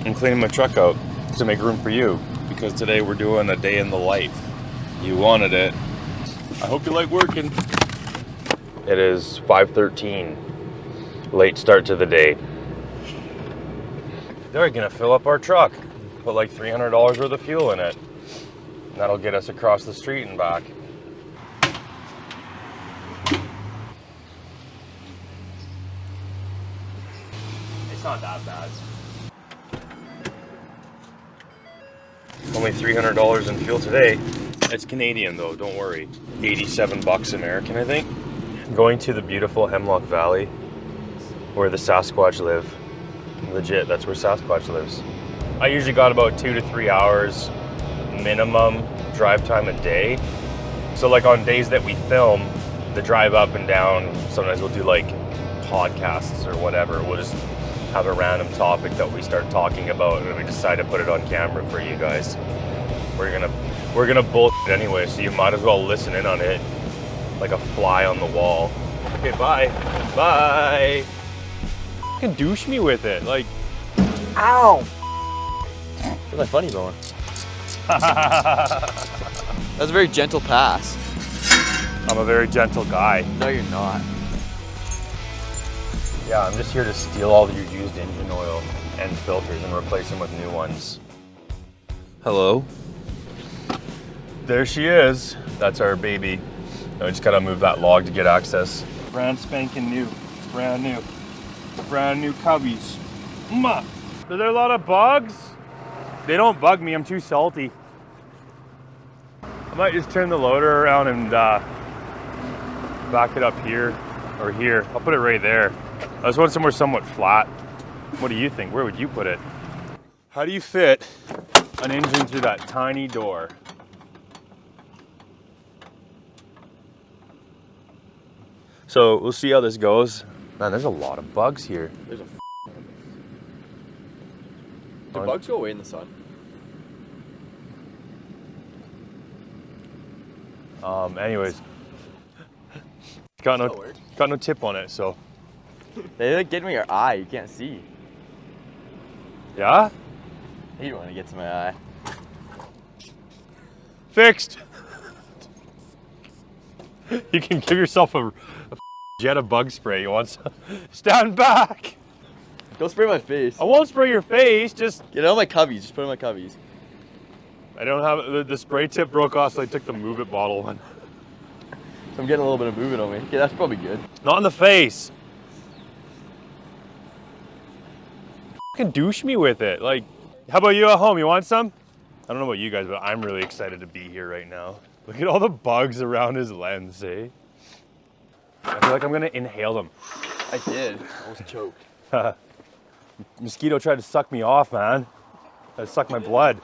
I'm cleaning my truck out to make room for you, because today we're doing a day in the life. You wanted it. I hope you like working. It is 5:13. Late start to the day. They're gonna fill up our truck. Put like $300 worth of fuel in it. And that'll get us across the street and back. It's not that bad. Only $300 in fuel today. It's Canadian though, don't worry. 87 bucks American, I think. Going to the beautiful Hemlock Valley where the Sasquatch live. Legit, that's where Sasquatch lives. I usually got about 2 to 3 hours minimum drive time a day. So like on days that we film, the drive up and down, sometimes we'll do like podcasts or whatever. We'll just have a random topic that we start talking about and we decide to put it on camera for you guys. We're gonna bullshit anyway, so you might as well listen in on it like a fly on the wall. Okay, bye. Bye. Fucking douche me with it, like, ow. Where's my funny bone? That's a very gentle pass. I'm a very gentle guy. No, you're not. Yeah, I'm just here to steal all your used engine oil and filters and replace them with new ones. Hello. There she is. That's our baby. I just gotta move that log to get access. Brand spanking new. Brand new. Brand new Cubbies. Are there a lot of bugs? They don't bug me, I'm too salty. I might just turn the loader around and back it up here or here. I'll put it right there. I just want somewhere somewhat flat. What do you think? Where would you put it? How do you fit an engine through that tiny door? So we'll see how this goes. Man, there's a lot of bugs here. There's a Do bugs go away in the sun? Anyways, got no tip on it, so. They like get in your eye, you can't see. Yeah? You don't want to get to my eye. Fixed. You can give yourself a jet of bug spray. You want some? Stand back. Don't spray my face. I won't spray your face, just. Get it on my Cubbies, just put it on my Cubbies. I don't have, the spray tip broke off, so I took the Move It bottle one. So I'm getting a little bit of movement on me. Okay, that's probably good. Not in the face. Fucking douche me with it. Like, how about you at home? You want some? I don't know about you guys, but I'm really excited to be here right now. Look at all the bugs around his lens, eh? I feel like I'm gonna inhale them. I did. I was choked. Mosquito tried to suck me off, man. Tried to suck my blood.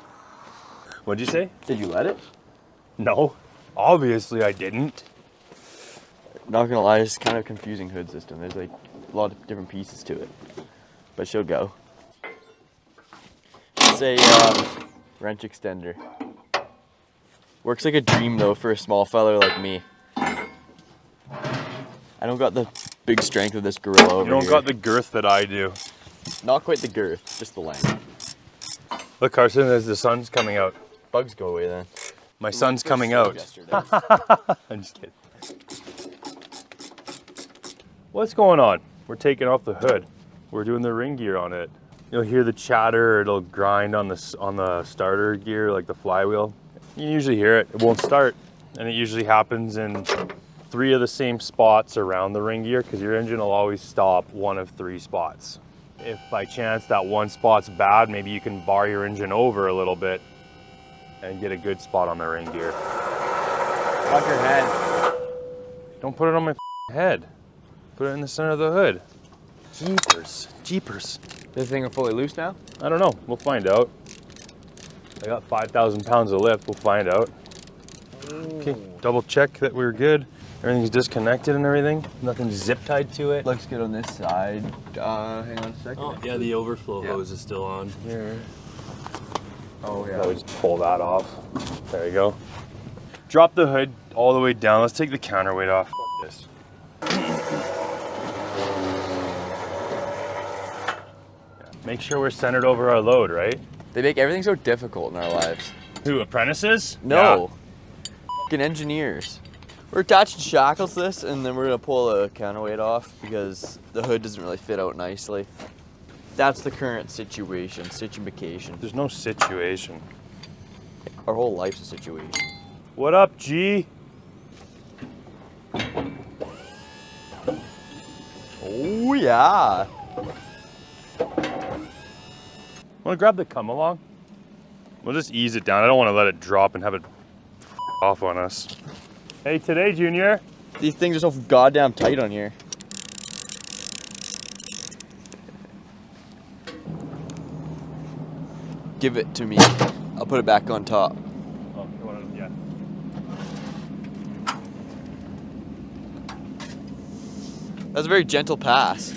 What'd you say? Did you let it? No, obviously I didn't. Not gonna lie, it's kind of a confusing hood system. There's like a lot of different pieces to it, but she'll go. It's a wrench extender. Works like a dream though for a small fella like me. I don't got the big strength of this gorilla over here. You don't got the girth that I do. Not quite the girth, just the length. Look, Carson, as the sun's coming out. Bugs go away then. My sun's coming out. I'm just kidding. What's going on? We're taking off the hood. We're doing the ring gear on it. You'll hear the chatter, it'll grind on the starter gear, like the flywheel. You usually hear it, it won't start. And it usually happens in 3 of the same spots around the ring gear, because your engine will always stop 1 of 3 spots. If by chance that one spot's bad, maybe you can bar your engine over a little bit and get a good spot on the ring gear. Watch your head. Don't put it on my head. Put it in the center of the hood. Jeepers, jeepers. This thing are fully loose now? I don't know, we'll find out. I got 5,000 pounds of lift, we'll find out. Okay, double check that we're good. Everything's disconnected and everything. Nothing's zip tied to it. Looks good on this side. Hang on a second. Oh, yeah, the overflow hose is still on. Here. Oh, yeah. Now we just pull that off. There you go. Drop the hood all the way down. Let's take the counterweight off. Fuck this. Make sure we're centered over our load, right? They make everything so difficult in our lives. Who, apprentices? No. Fucking engineers. We're attaching shackles to this, and then we're gonna pull a counterweight off because the hood doesn't really fit out nicely. That's the current situation, situation. There's no situation. Our whole life's a situation. What up, G? Oh yeah. Want to grab the come along? We'll just ease it down. I don't want to let it drop and have it off on us. Hey, today, Junior. These things are so goddamn tight on here. Give it to me. I'll put it back on top. Oh, yeah. That's a very gentle pass.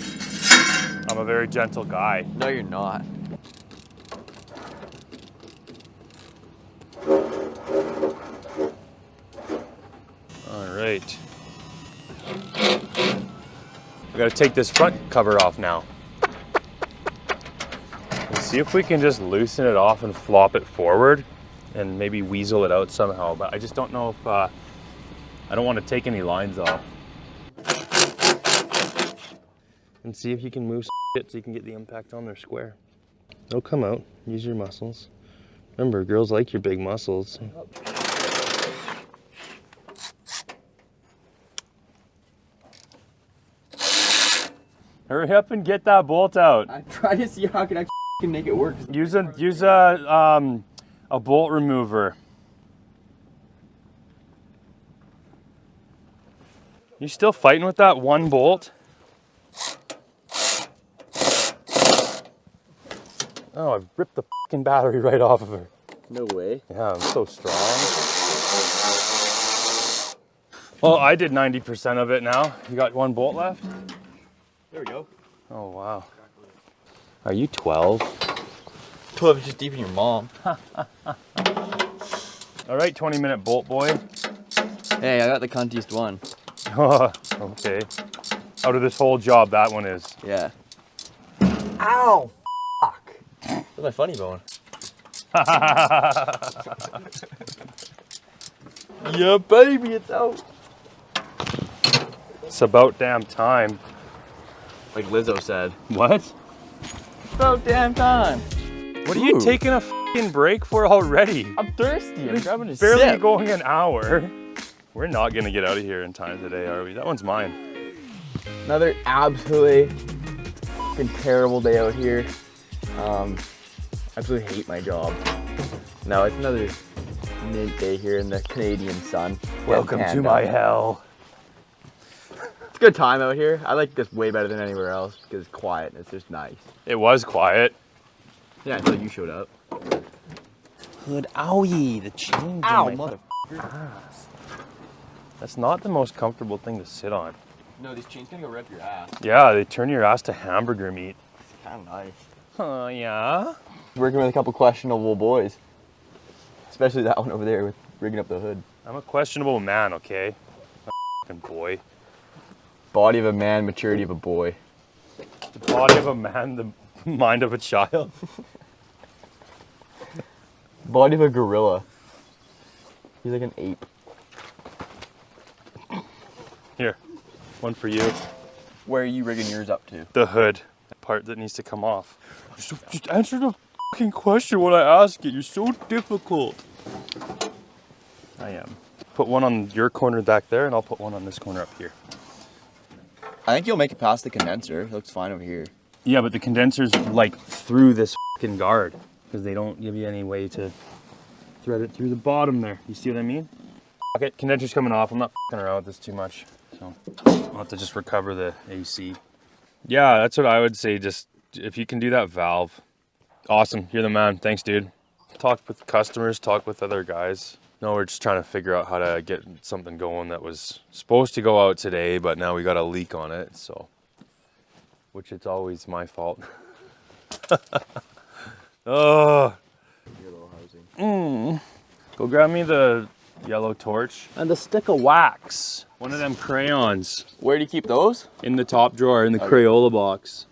I'm a very gentle guy. No, you're not. All right. We gotta take this front cover off now. Let's see if we can just loosen it off and flop it forward and maybe weasel it out somehow. But I just don't know if, I don't want to take any lines off. And see if you can move shit so you can get the impact on their square. They'll come out, use your muscles. Remember, girls like your big muscles. Hurry up and get that bolt out. I'm trying to see how I can actually make it work. Use a bolt remover. You still fighting with that one bolt? Oh, I've ripped the fucking battery right off of her. No way. Yeah, I'm so strong. Well, I did 90% of it now. You got one bolt left? There we go. Oh, wow. Are you 12? 12 inches deep in your mom. All right, 20-minute bolt boy. Hey, I got the cuntiest one. Okay. Out of this whole job, that one is. Yeah. Ow! Fuck. That's my funny bone. Yeah, baby, it's out. It's about damn time. Like Lizzo said. What? It's about damn time. What are you taking a fucking break for already? I'm thirsty. I'm grabbing a Barely sip. going an hour. We're not gonna get out of here in time today, are we? That one's mine. Another absolutely fucking terrible day out here. Absolutely hate my job. No, it's another mint day here in the Canadian sun. Welcome to my hell. It's a good time out here. I like this way better than anywhere else because it's quiet and it's just nice. It was quiet. Yeah, until you showed up. Hood, owie, the chain. Ow, motherfucker. That's not the most comfortable thing to sit on. No, these chains gonna go rip your ass. Yeah, they turn your ass to hamburger meat. It's kind of nice. Oh, yeah? Working with a couple questionable boys. Especially that one over there with rigging up the hood. I'm a questionable man, okay? I'm a fucking boy. Body of a man, maturity of a boy. The body of a man, the mind of a child. Body of a gorilla. He's like an ape. Here, one for you. Where are you rigging yours up to? The hood, the part that needs to come off. Just answer the fucking question when I ask it. You're so difficult. I am. Put one on your corner back there, and I'll put one on this corner up here. I think you'll make it past the condenser. It looks fine over here. Yeah, but the condenser's like through this fucking guard because they don't give you any way to thread it through the bottom there. You see what I mean? Okay, condenser's coming off. I'm not fucking around with this too much, so I'll have to just recover the AC. Yeah, that's what I would say. Just if you can do that valve, awesome. You're the man. Thanks, dude. Talk with customers, talk with other guys. No, we're just trying to figure out how to get something going that was supposed to go out today, but now we got a leak on it, so. Which it's always my fault. Oh. Go grab me the yellow torch and the stick of wax. One of them crayons. Where do you keep those? In the top drawer in the Crayola box.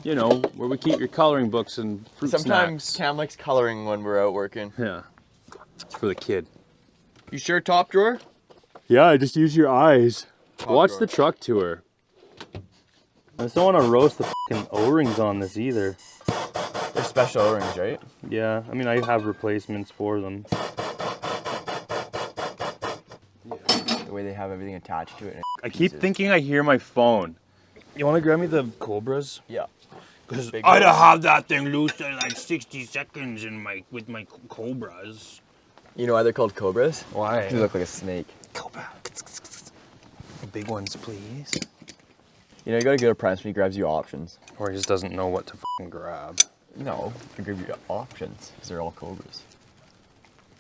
You know, where we keep your coloring books and fruit Sometimes snacks. Cam likes coloring when we're out working. Yeah. It's for the kid. You sure top drawer? Yeah, just use your eyes. Watch drawer. the truck tour. I just don't want to roast the fucking O-rings on this either. They're special O-rings, right? Yeah, I mean, I have replacements for them. The way they have everything attached to it. I keep thinking I hear my phone. You want to grab me the Cobras? Yeah. Because Big I'd ones. have that thing loose in like 60 seconds with my Cobras. You know why they're called cobras? Why? They look like a snake. Cobra. The big ones, please. You know, you gotta go to Primes when he grabs you options. Or he just doesn't know what to fucking grab. No, he gives you options because they're all cobras.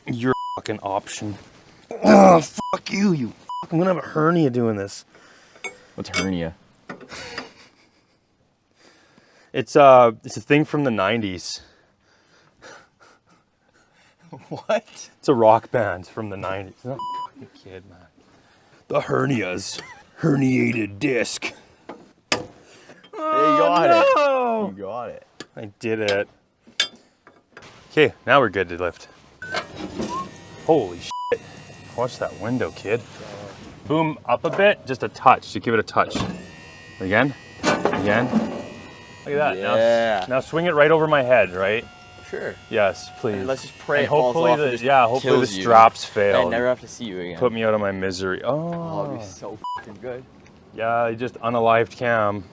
You're a fucking option. Oh, fuck you, you fuck. I'm gonna have a hernia doing this. What's hernia? It's a thing from the 90s. What? It's a rock band from the 90s. Not a fucking kid, man. The hernias. Herniated disc. You got no! it. You got it. I did it. Okay, now we're good to lift. Holy shit. Watch that window, kid. Boom up a bit, just a touch. Just give it a touch. Again. Again. Look at that. Yeah. Now swing it right over my head, right? Sure. Yes, please. And let's just pray And it falls hopefully off and just hopefully the kills you. straps I fail. never have to see you again. Put me out of my misery. Oh, it'd Oh. be so fucking good. Yeah, you just unalived Cam.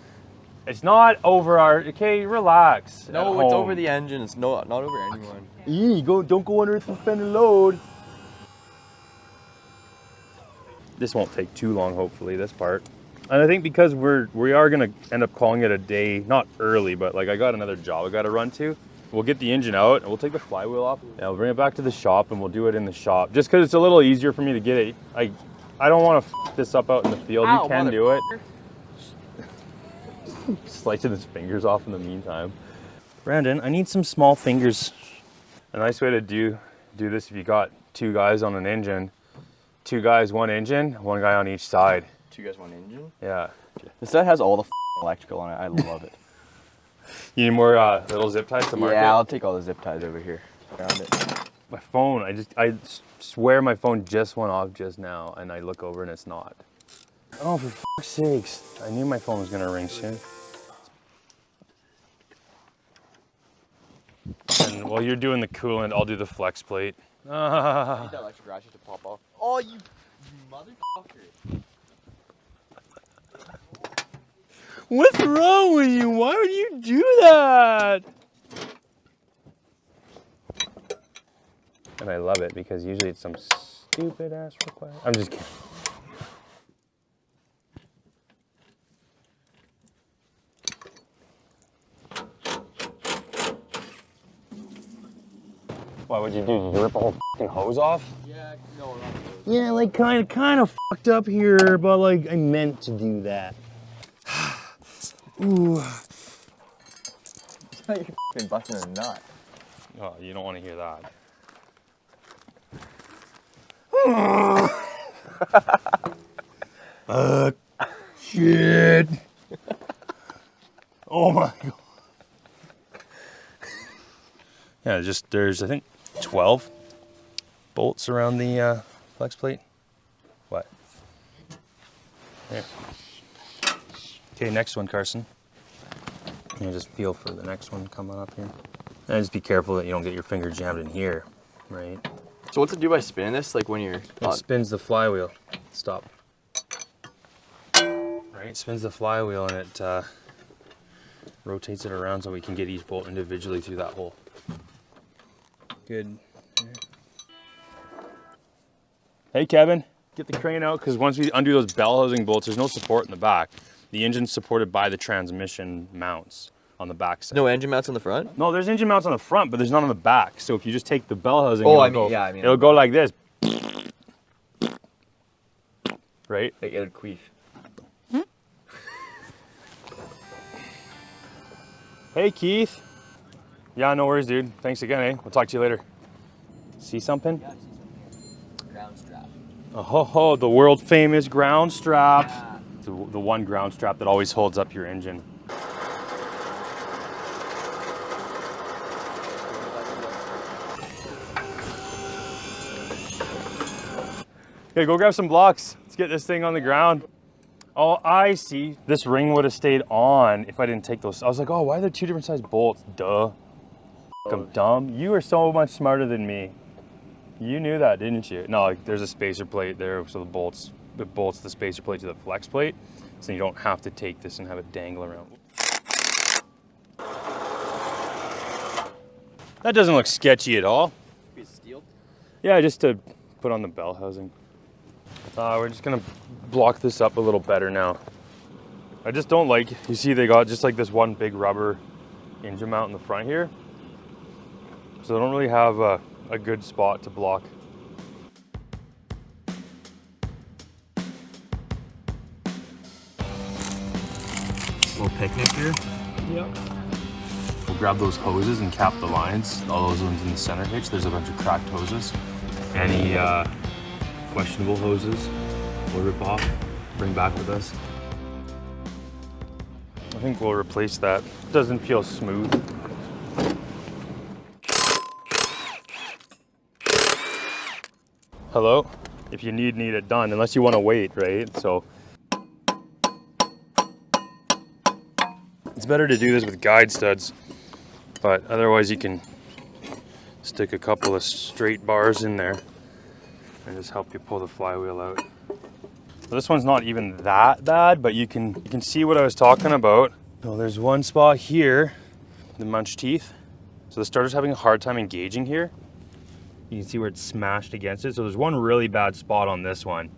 It's not over our. Okay, relax. No, at it's home. over the engine. It's not over anyone. Don't go under the suspended load. This won't take too long, hopefully, this part. And I think because we are gonna end up calling it a day, not early, but like I got another job I gotta run to. We'll get the engine out and we'll take the flywheel off. Yeah, we'll bring it back to the shop and we'll do it in the shop. Just because it's a little easier for me to get it. I don't want to f this up out in the field. Ow, you can do it. Slicing his fingers off in the meantime. Brandon, I need some small fingers. A nice way to do this if you got two guys on an engine. Two guys, one engine, one guy on each side. Two guys, one engine? Yeah. This set has all the electrical on it. I love it. You need more little zip ties to mark it? Yeah, I'll take all the zip ties over here. Around it. My phone, I swear my phone just went off just now and I look over and it's not. Oh, for fuck's sakes. I knew my phone was gonna ring soon. And while you're doing the coolant, I'll do the flex plate. I need that electric ratchet to pop off. Oh, you motherfucker. What's wrong with you? Why would you do that? And I love it because usually it's some stupid ass request. I'm just kidding. What would you do? Did you rip a whole fucking hose off? Yeah, no, not Yeah, like kind of fucked up here, but like I meant to do that. Ooh. You're fucking busting a nut. Oh, you don't want to hear that. Shit. Oh my god. Yeah, there's I think 12 bolts around the flex plate. What? There. Okay, next one, Carson. You just feel for the next one coming up here. And just be careful that you don't get your finger jammed in here, right? So what's it do by spinning this? Like when you're It spins the flywheel. Stop. Right, it spins the flywheel and it rotates it around so we can get each bolt individually through that hole. Good. Hey Kevin, get the crane out because once we undo those bell housing bolts, there's no support in the back. The engine's supported by the transmission mounts on the back side. no engine mounts on the front? No, there's engine mounts on the front, but there's none on the back. So if you just take the bell housing, Oh, it'll go like this. Right? Like it'd queef. Hey Keith. Yeah, no worries, dude. Thanks again, eh? We'll talk to you later. See something? Yeah, I see something. Ground strap. Oh, ho, ho, the world famous ground strap. Yeah. The one ground strap that always holds up your engine. Okay, go grab some blocks. Let's get this thing on the ground. Oh, I see. This ring would have stayed on if I didn't take those. I was like, oh, why are there two different size bolts? Duh. I'm dumb. You are so much smarter than me. You knew that, didn't you? No, like there's a spacer plate there, so it bolts the spacer plate to the flex plate, so you don't have to take this and have it dangle around. That doesn't look sketchy at all. Piece of steel. Yeah, just to put on the bell housing. We're just gonna block this up a little better now. I just don't like, you see they got just like this one big rubber engine mount in the front here. So they don't really have a good spot to block. Little picnic here. Yep. We'll grab those hoses and cap the lines. All those ones in the center hitch. There's a bunch of cracked hoses. Any questionable hoses we'll rip off, bring back with us. I think we'll replace that. It doesn't feel smooth. Hello? If you need it done, unless you want to wait, right? So it's better to do this with guide studs, but otherwise you can stick a couple of straight bars in there and just help you pull the flywheel out. So this one's not even that bad, but you can see what I was talking about. So there's one spot here, the munch teeth. So the starter's having a hard time engaging here. You can see where it's smashed against it. So there's one really bad spot on this one.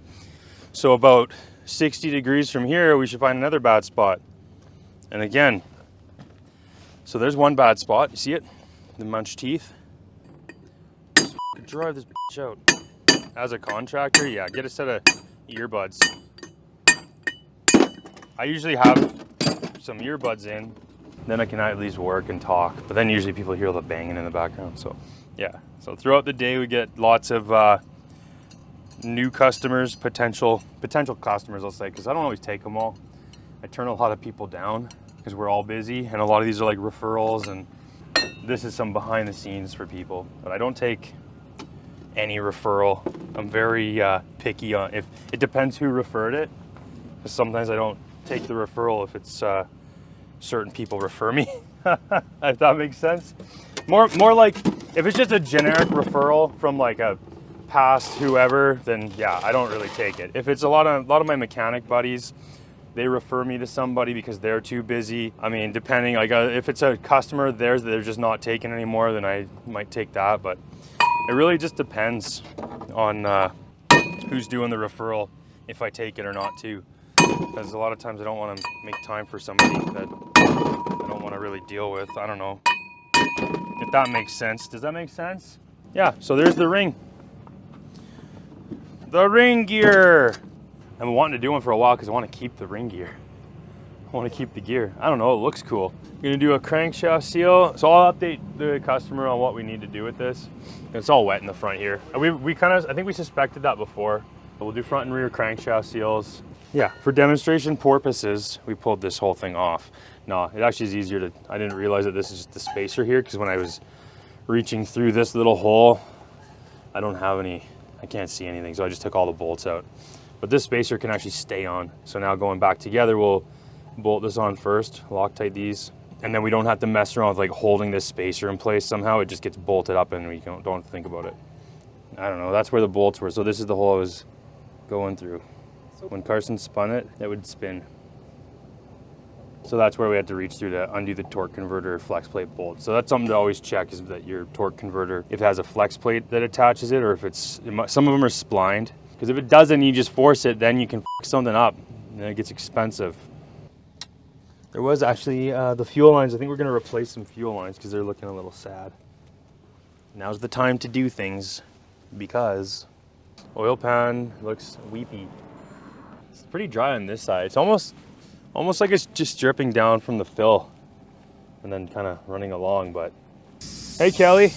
So about 60 degrees from here, we should find another bad spot. And again, so there's one bad spot. You see it? The munch teeth. Just drive this bitch out. As a contractor, yeah, get a set of earbuds. I usually have some earbuds in, then I can at least work and talk. But then usually people hear all the banging in the background. So yeah, so throughout the day we get lots of new customers, potential customers, I'll say, because I don't always take them all. I turn a lot of people down because we're all busy, and a lot of these are like referrals, and this is some behind the scenes for people. But I don't take any referral. I'm very picky on, if it depends who referred it, because sometimes I don't take the referral if it's certain people refer me. If that makes sense. More like if it's just a generic referral from like a past whoever, then yeah, I don't really take it. If it's a lot of my mechanic buddies, they refer me to somebody because they're too busy. I mean, depending, like if it's a customer they're just not taking anymore, then I might take that. But it really just depends on who's doing the referral, if I take it or not too. Because a lot of times I don't want to make time for somebody that I don't want to really deal with. I don't know if that makes sense. Does that make sense? Yeah, so there's the ring. The ring gear. I've been wanting to do one for a while because I want to keep the ring gear. I want to keep the gear. I don't know, it looks cool. I'm gonna do a crankshaft seal. So I'll update the customer on what we need to do with this. It's all wet in the front here. We kind of, I think we suspected that before. But we'll do front and rear crankshaft seals. Yeah, for demonstration purposes, we pulled this whole thing off. No, it actually is easier to, I didn't realize that this is just the spacer here, because when I was reaching through this little hole, I don't have any, I can't see anything, so I just took all the bolts out. But this spacer can actually stay on. So now going back together, we'll bolt this on first, Loctite these, and then we don't have to mess around with like holding this spacer in place somehow. It just gets bolted up and we don't have to think about it. I don't know, that's where the bolts were. So this is the hole I was going through. When Carson spun it, it would spin. So that's where we had to reach through to undo the torque converter flex plate bolt. So that's something to always check, is that your torque converter, if it has a flex plate that attaches it, or if it's, some of them are splined. Because if it doesn't, you just force it, then you can f something up, and then it gets expensive. There was actually the fuel lines. I think we're gonna replace some fuel lines because they're looking a little sad. Now's the time to do things, because oil pan looks weepy. It's pretty dry on this side. It's almost like it's just dripping down from the fill and then kind of running along. But hey, Kelly.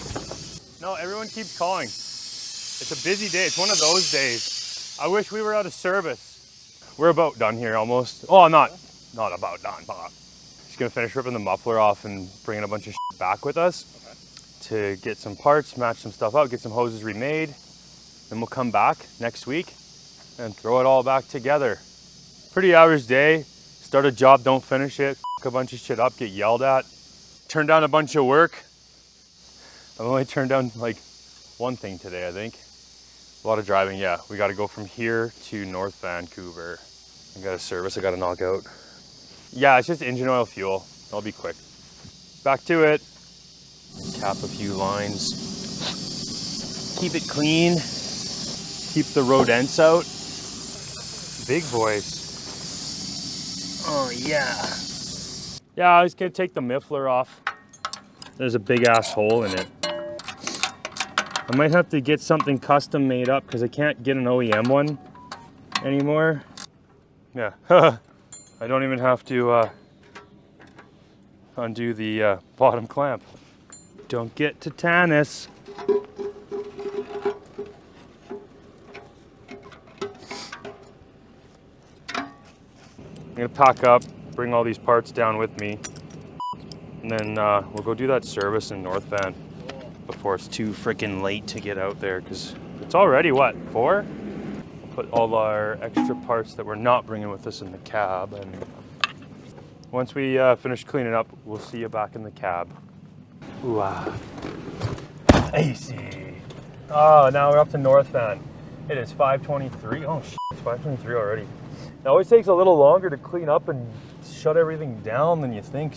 No, everyone keeps calling. It's a busy day. It's one of those days. I wish we were out of service. We're about done here almost. Oh, not about done, but just gonna finish ripping the muffler off and bringing a bunch of shit back with us to get some parts, match some stuff up, get some hoses remade. Then we'll come back next week and throw it all back together. Pretty average day. Start a job, don't finish it, f*** a bunch of shit up, get yelled at, turn down a bunch of work. I've only turned down like one thing today, I think. A lot of driving, yeah. We got to go from here to North Vancouver. I got a service I got to knock out. Yeah, it's just engine oil, fuel. I'll be quick. Back to it. Cap a few lines. Keep it clean. Keep the rodents out. Big boys. Oh yeah. Yeah, I was gonna take the muffler off. There's a big ass hole in it. I might have to get something custom made up because I can't get an OEM one anymore. Yeah, I don't even have to undo the bottom clamp. Don't get tetanus. I'm gonna pack up, bring all these parts down with me, and then we'll go do that service in North Van before it's too freaking late to get out there, because it's already, what, 4? We'll put all our extra parts that we're not bringing with us in the cab, and once we finish cleaning up, we'll see you back in the cab. Ooh, AC. Oh, now we're up to North Van. It is 5:23. Oh shit, it's 5:23 already. It always takes a little longer to clean up and shut everything down than you think.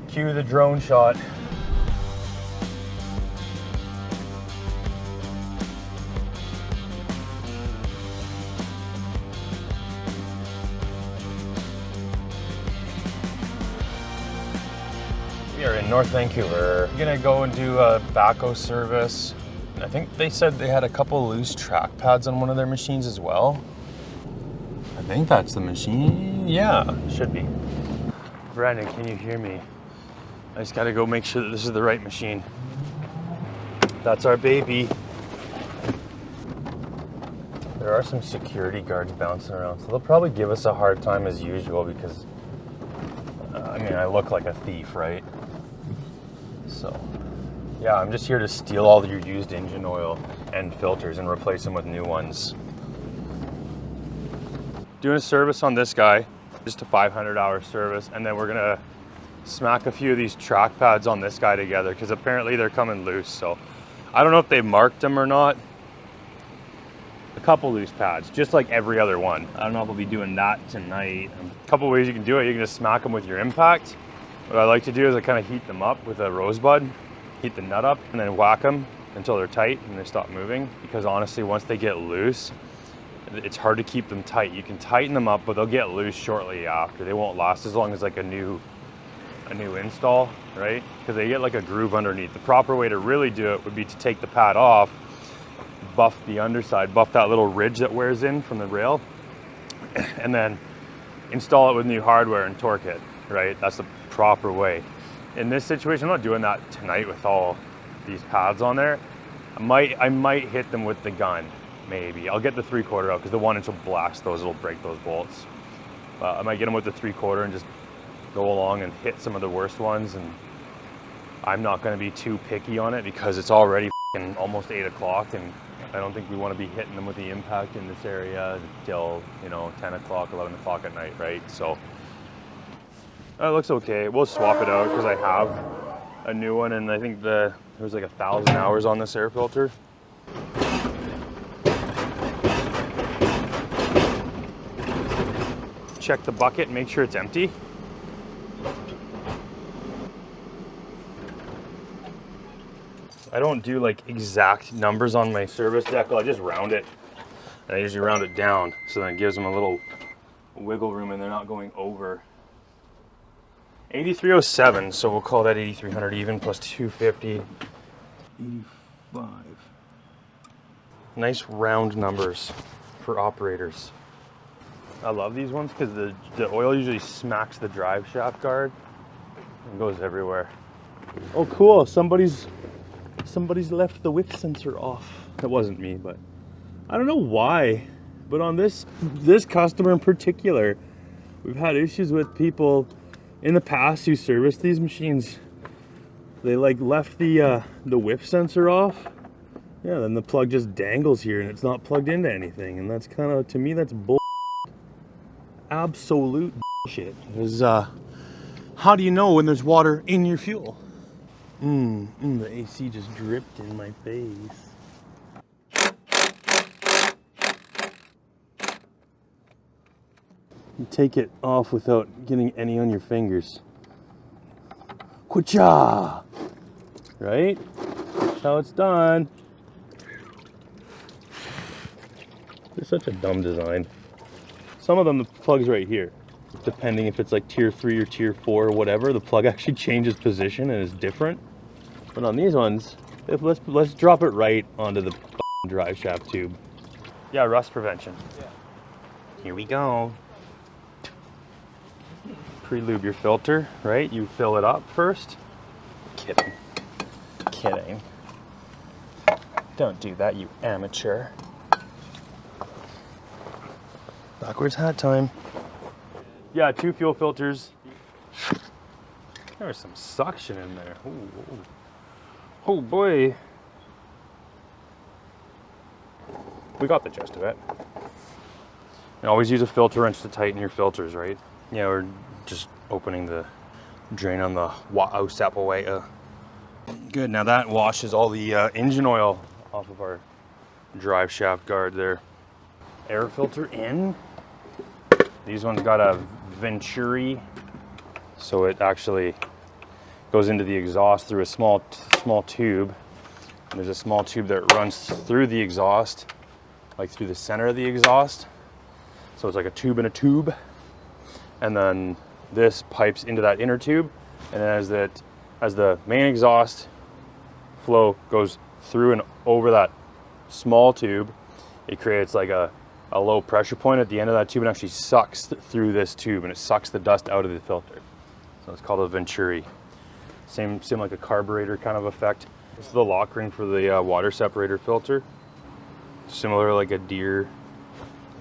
Cue the drone shot. We are in North Vancouver. We're gonna go and do a backhoe service. I think they said they had a couple loose track pads on one of their machines as well. I think that's the machine. Yeah, should be. Brandon, can you hear me? I just gotta go make sure that this is the right machine. That's our baby. There are some security guards bouncing around, so they'll probably give us a hard time as usual because, I mean, I look like a thief, right? So, yeah, I'm just here to steal all your used engine oil and filters and replace them with new ones. Doing a service on this guy, just a 500-hour service, and then we're gonna smack a few of these track pads on this guy together because apparently they're coming loose. So I don't know if they marked them or not. A couple loose pads, just like every other one. I don't know if we'll be doing that tonight. A couple ways you can do it. You can just smack them with your impact. What I like to do is I kind of heat them up with a rosebud, heat the nut up, and then whack them until they're tight and they stop moving. Because honestly, once they get loose, it's hard to keep them tight. You can tighten them up, but they'll get loose shortly after. They won't last as long as like a new install, right? Because they get like a groove underneath. The proper way to really do it would be to take the pad off, buff the underside, buff that little ridge that wears in from the rail, and then install it with new hardware and torque it, right? That's the proper way. In this situation, I'm not doing that tonight with all these pads on there. I might hit them with the gun, maybe. I'll get the 3/4 out because the 1-inch will blast those, it'll break those bolts. I might get them with the 3/4 and just go along and hit some of the worst ones, and I'm not going to be too picky on it because it's already almost 8 o'clock, and I don't think we want to be hitting them with the impact in this area till, 10 o'clock, 11 o'clock at night, right? So it looks okay. We'll swap it out because I have a new one, and I think there's like 1,000 hours on this air filter. Check the bucket, make sure it's empty. I don't do like exact numbers on my service decal. I just round it. And I usually round it down so then it gives them a little wiggle room and they're not going over. 8307, so we'll call that 8300 even plus 250. 85. Nice round numbers for operators. I love these ones because the oil usually smacks the drive shaft guard and goes everywhere. Oh cool, somebody's left the whip sensor off. That wasn't me, but I don't know why, but on this customer in particular, we've had issues with people in the past who serviced these machines. They like left the whip sensor off, Yeah, then the plug just dangles here and it's not plugged into anything. And that's kind of, to me, that's bull. Absolute shit. Is how do you know when there's water in your fuel? The AC just dripped in my face. You take it off without getting any on your fingers. Kucha! Right? That's how it's done. It's such a dumb design. Some of them, the plug's right here. Depending if it's like tier 3 or tier 4 or whatever, the plug actually changes position and is different. But on these ones, let's drop it right onto the drive shaft tube. Yeah, rust prevention. Yeah. Here we go. Pre-lube your filter, right? You fill it up first. Kidding. Kidding. Don't do that, you amateur. Backwards hat time. Yeah, 2 fuel filters. There was some suction in there. Ooh. Oh boy. We got the gist of it. And always use a filter wrench to tighten your filters, right? Yeah, we're just opening the drain on the Wa'o. Good, now that washes all the engine oil off of our drive shaft guard there. Air filter in. These ones got a Venturi, so it actually goes into the exhaust through a small tube. And there's a small tube that runs through the exhaust, like through the center of the exhaust. So it's like a tube in a tube. And then this pipes into that inner tube, and as the main exhaust flow goes through and over that small tube, it creates like a low pressure point at the end of that tube and actually sucks through this tube, and it sucks the dust out of the filter. So it's called a Venturi. Same like a carburetor kind of effect. This is the lock ring for the water separator filter. Similar like a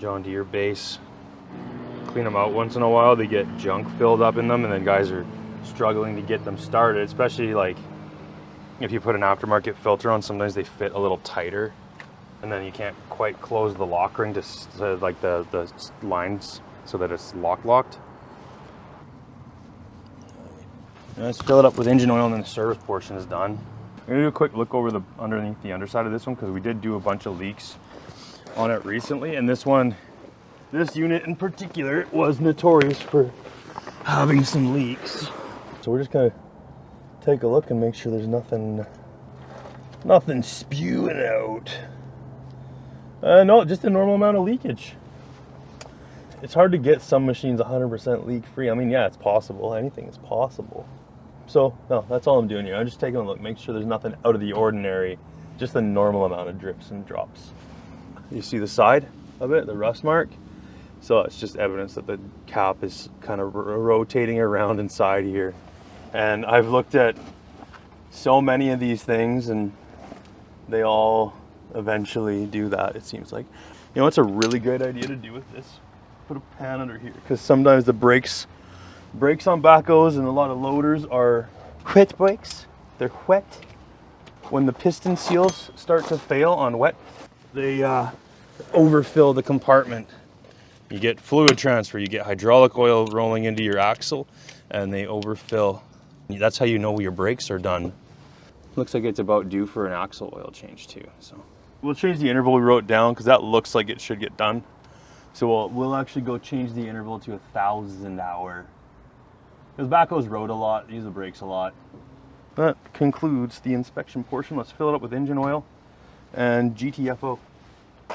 John Deere base. Clean them out once in a while. They get junk filled up in them, and then guys are struggling to get them started, especially like if you put an aftermarket filter on, sometimes they fit a little tighter. And then you can't quite close the lock ring to like the lines so that it's locked. Let's fill it up with engine oil, and then the service portion is done. I'm gonna do a quick look over underneath the underside of this one, because we did do a bunch of leaks on it recently, and this unit in particular was notorious for having some leaks. So we're just gonna take a look and make sure there's nothing spewing out. No, just a normal amount of leakage. It's hard to get some machines 100% leak free. I mean, yeah, it's possible. Anything is possible. So, no, that's all I'm doing here. I'm just taking a look, make sure there's nothing out of the ordinary, just the normal amount of drips and drops. You see the side of it, the rust mark? So it's just evidence that the cap is kind of rotating around inside here. And I've looked at so many of these things, and they all eventually do that, it seems like. You know what's a really great idea to do with this? Put a pan under here, because sometimes the brakes on backhoes and a lot of loaders are wet brakes. They're wet. When the piston seals start to fail on wet, they overfill the compartment. You get fluid transfer, you get hydraulic oil rolling into your axle, and they overfill. That's how you know your brakes are done. Looks like it's about due for an axle oil change too. So we'll change the interval we wrote down, because that looks like it should get done. So we'll actually go change the interval to 1,000 hour. Because backhoes rode a lot, use the brakes a lot. That concludes the inspection portion. Let's fill it up with engine oil and GTFO.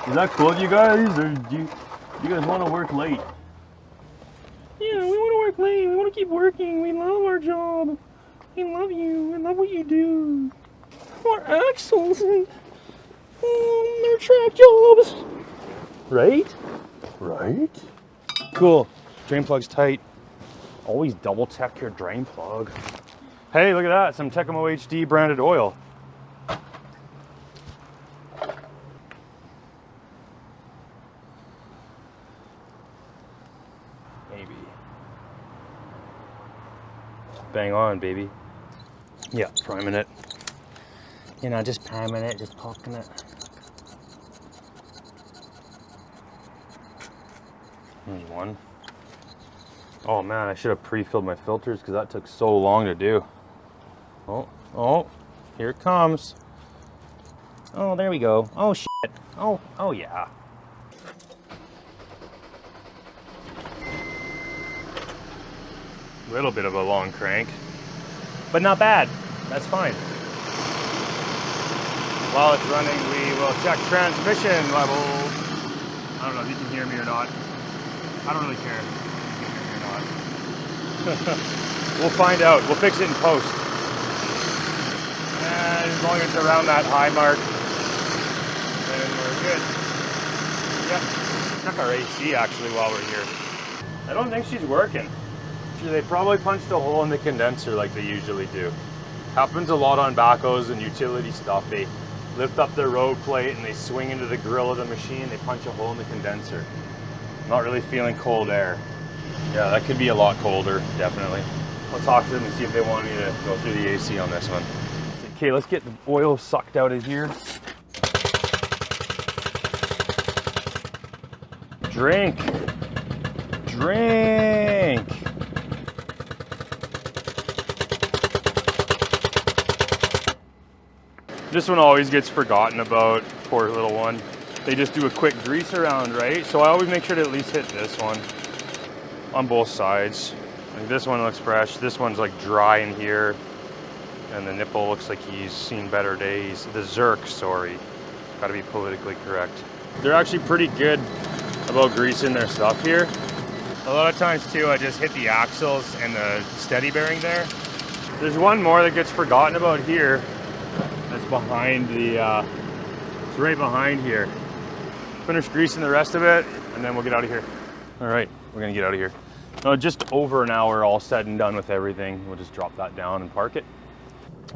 Is that cool, you guys? Or do you guys want to work late? Yeah, we want to work late. We want to keep working. We love our job. We love you. We love what you do. Our axles and our track jobs. Right? Right? Cool. Drain plug's tight. Always double check your drain plug. Hey, look at that. Some Tecmo HD branded oil. Maybe. Bang on, baby. Yeah, priming it. You know, just priming it, just poking it. There's one. Oh man, I should have pre-filled my filters because that took so long to do. Oh, here it comes. Oh, there we go. Oh shit. Oh yeah. Little bit of a long crank, but not bad. That's fine. While it's running, we will check transmission level. I don't know if you can hear me or not. I don't really care if you can hear me or not. We'll find out. We'll fix it in post. And as long as it's around that high mark, then we're good. Yep. Check our AC actually while we're here. I don't think she's working. They probably punched a hole in the condenser like they usually do. Happens a lot on backhoes and utility stuff. They lift up their road plate and they swing into the grill of the machine. They punch a hole in the condenser. Not really feeling cold air. Yeah, that could be a lot colder, definitely. I'll talk to them and see if they want me to go through the AC on this one. Okay, let's get the oil sucked out of here. Drink. Drink. This one always gets forgotten about, poor little one. They just do a quick grease around, right? So I always make sure to at least hit this one on both sides. Like this one looks fresh. This one's like dry in here. And the nipple looks like he's seen better days. The Zerk, sorry. Gotta be politically correct. They're actually pretty good about greasing their stuff here. A lot of times too, I just hit the axles and the steady bearing there. There's one more that gets forgotten about here. That's behind the, it's right behind here. Finish greasing the rest of it, and then we'll get out of here. All right, we're gonna get out of here. Just over an hour, all said and done with everything. We'll just drop that down and park it.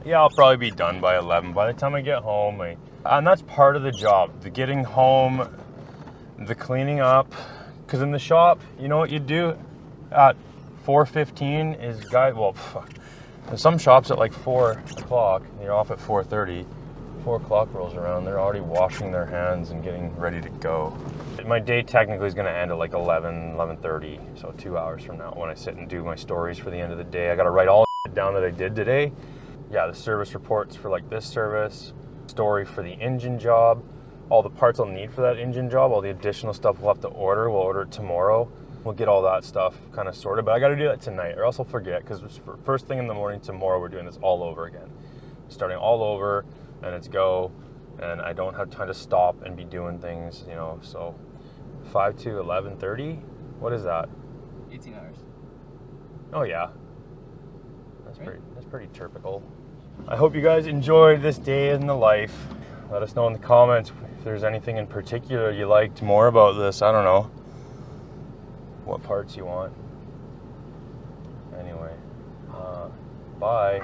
Yeah, I'll probably be done by 11. By the time I get home, and that's part of the job. The getting home, the cleaning up. Because in the shop, you know what you do at 4:15 is some shops at like 4 o'clock, you're off at 4:30. 4 o'clock rolls around, they're already washing their hands and getting ready to go. My day technically is going to end at like 11:30, so 2 hours from now when I sit and do my stories for the end of the day. I got to write all the down that I did today. Yeah, the service reports for like this service, story for the engine job, all the parts I'll need for that engine job, all the additional stuff we'll have to order. We'll order it tomorrow. We'll get all that stuff kind of sorted, but I got to do that tonight or else I'll forget, because first thing in the morning tomorrow we're doing this all over again. Starting all over, and it's go, and I don't have time to stop and be doing things, you know, so 5 to 11:30, what is that? 18 hours. Oh yeah, that's right? pretty typical. I hope you guys enjoyed this day in the life. Let us know in the comments if there's anything in particular you liked more about this. I don't know what parts you want. Anyway, bye.